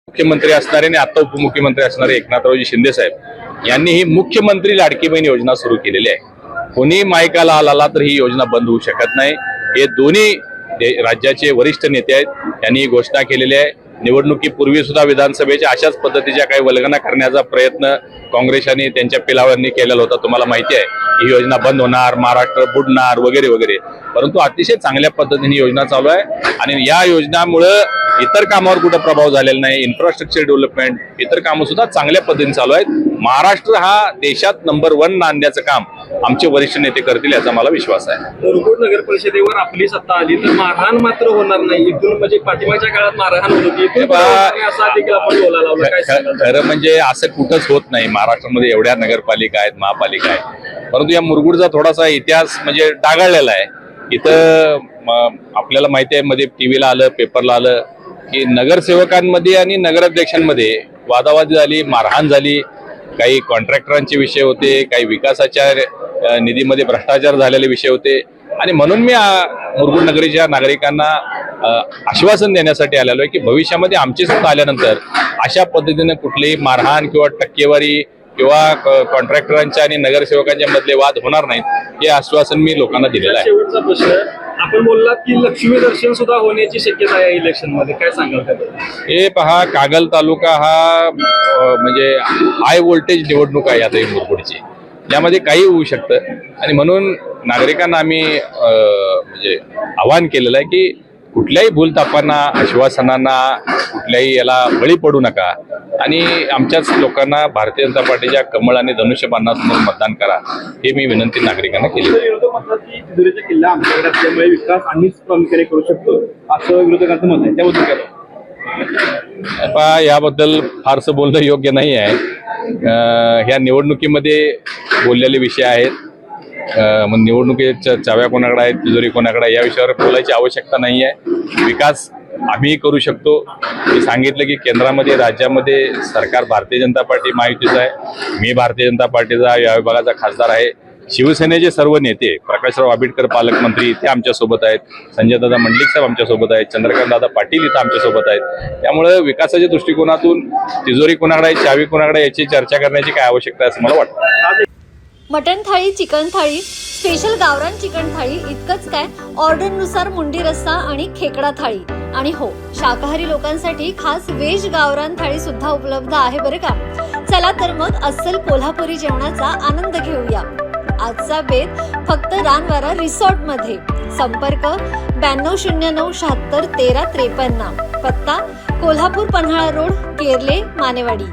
मुख्यमंत्री असणारे आणि आता उपमुख्यमंत्री असणारे एकनाथरावजी शिंदे साहेब यांनी ही मुख्यमंत्री लाडकी बहीण योजना सुरू केलेली आहे। कोणी मायकाला आला तर ही योजना बंद होऊ शकत नाही। हे दोन्ही राज्याचे वरिष्ठ नेते आहेत, यांनी ही घोषणा केलेली आहे। निवडणुकीपूर्वी सुद्धा विधानसभेच्या अशाच पद्धतीच्या काही वल्गना करण्याचा प्रयत्न काँग्रेस आणि त्यांच्या पिलावरांनी केलेला होता। तुम्हाला माहिती आहे ही योजना बंद होणार, महाराष्ट्र बुडणार वगैरे वगैरे, परंतु अतिशय चांगल्या पद्धतीने योजना चालू आहे आणि या योजनामुळे इतर कामावर कुठे प्रभाव झालेला नाही। इन्फ्रास्ट्रक्चर डेव्हलपमेंट, इतर कामं सुद्धा चांगल्या पद्धतीने चालू आहेत। महाराष्ट्र हा देशात नंबर 1 आणण्याचं काम आमचे वरिष्ठ नेते करतील याचा मला विश्वास आहे। मुरगुड नगर परिषदेवर आपली सत्ता आली तर मारहाण मात्र होणार नाही। इथून म्हणजे पाठिंबाच्या काळात मारहाण होत होती, असा देखील आपण बोलायला लावला। खरं म्हणजे असं कुठंच होत नाही। महाराष्ट्रामध्ये एवढ्या नगरपालिका आहेत, महापालिका आहेत, परंतु या मुरगुडचा थोडासा इतिहास म्हणजे डागाळलेला आहे। इथं आपल्याला माहिती आहे, मध्ये टीव्हीला आलं, पेपरला आलं की नगरसेवकांमध्ये आणि नगराध्यक्षांमध्ये वादावादी झाली, मारहाण झाली, काही कॉन्ट्रॅक्टरांचे विषय होते, काही विकासाच्या निधीमध्ये भ्रष्टाचार झालेले विषय होते आणि म्हणून मी मुरगुड नगरीच्या नागरिकांना आश्वासन देण्यासाठी आलेलो आहे की भविष्यामध्ये आमची सत्ता आल्यानंतर अशा पद्धतीने कुठलीही मारहाण किंवा टक्केवारी किंवा कॉन्ट्रॅक्टरांच्या आणि नगरसेवकांच्या मधले वाद होणार नाहीत, हे आश्वासन मी लोकांना दिलेलं आहे। शेवटचा प्रश्न, आपण बोललात की लक्ष्मी दर्शन सुद्धा होण्याची शक्यता आहे इलेक्शन मध्ये, काय सांगाल त्याबद्दल? हे पहा, कागल तालुका हा म्हणजे हाय व्होल्टेज निवडणूक आहे आता मुरगुडची, यामध्ये काही होऊ शकतं आणि म्हणून नागरिकांना आम्ही म्हणजे आवाहन केलेलं आहे की कुठल्याही भूलथापांना, आश्वासनांना, कुठल्याही याला बळी पडू नका आणि आमच्याच लोकांना भारतीय जनता पार्टीच्या कमळ आणि धनुष्यबाणासमोर मतदान करा, हे मी विनंती नागरिकांना केली। विरोधक म्हणतात की तिजोरीचा किल्ला आमच्याकडे असल्यामुळे विकास आम्हीच प्रामुख्याने करू शकतो, असं विरोधकांचं मत आहे, त्याबद्दल काय? पहा, याबद्दल फारसं बोलणं योग्य नाही आहे। ह्या निवडणुकीमध्ये बोललेले विषय आहेत, मग निवडणुकीच्या चाव्या कोणाकडे आहेत, तिजोरी कोणाकडे आहे, या विषयावर बोलायची आवश्यकता नाही आहे। विकास आम्ही करू शकतो। मी सांगितलं की केंद्रामध्ये, राज्यामध्ये सरकार भारतीय जनता पार्टी महायुतीचं आहे, मी भारतीय जनता पार्टीचा या विभागाचा खासदार आहे। शिवसेनेचे सर्व नेते, प्रकाशराव आंबेडकर पालकमंत्री ते आमच्यासोबत आहेत, संजयदादा मंडलिक साहेब आमच्यासोबत आहेत, चंद्रकांतदादा पाटील इथं आमच्यासोबत आहेत। त्यामुळे विकासाच्या दृष्टिकोनातून तिजोरी कोणाकडे आहे, चावी कोणाकडे, याची चर्चा करण्याची काय आवश्यकता आहे असं मला वाटतं। मटन थाळी, चिकन थाळी, स्पेशल गावरान चिकन थाळी इतकंच काय, ऑर्डरनुसार मुंडी रस्सा आणि खेकडा थाळी, आणि हो, शाकाहारी लोकांसाठी खास व्हेज गावरान थाळी सुद्धा उपलब्ध आहे बरं का। चला तर मग अस्सल कोल्हापुरी जेवणाचा आनंद घेऊया। आजचा बेत फक्त रानवारा रिसॉर्ट मध्ये। संपर्क 9209 76 13 53, पत्ता कोल्हापूर पन्हाळा रोड, केरले, मानेवाडी।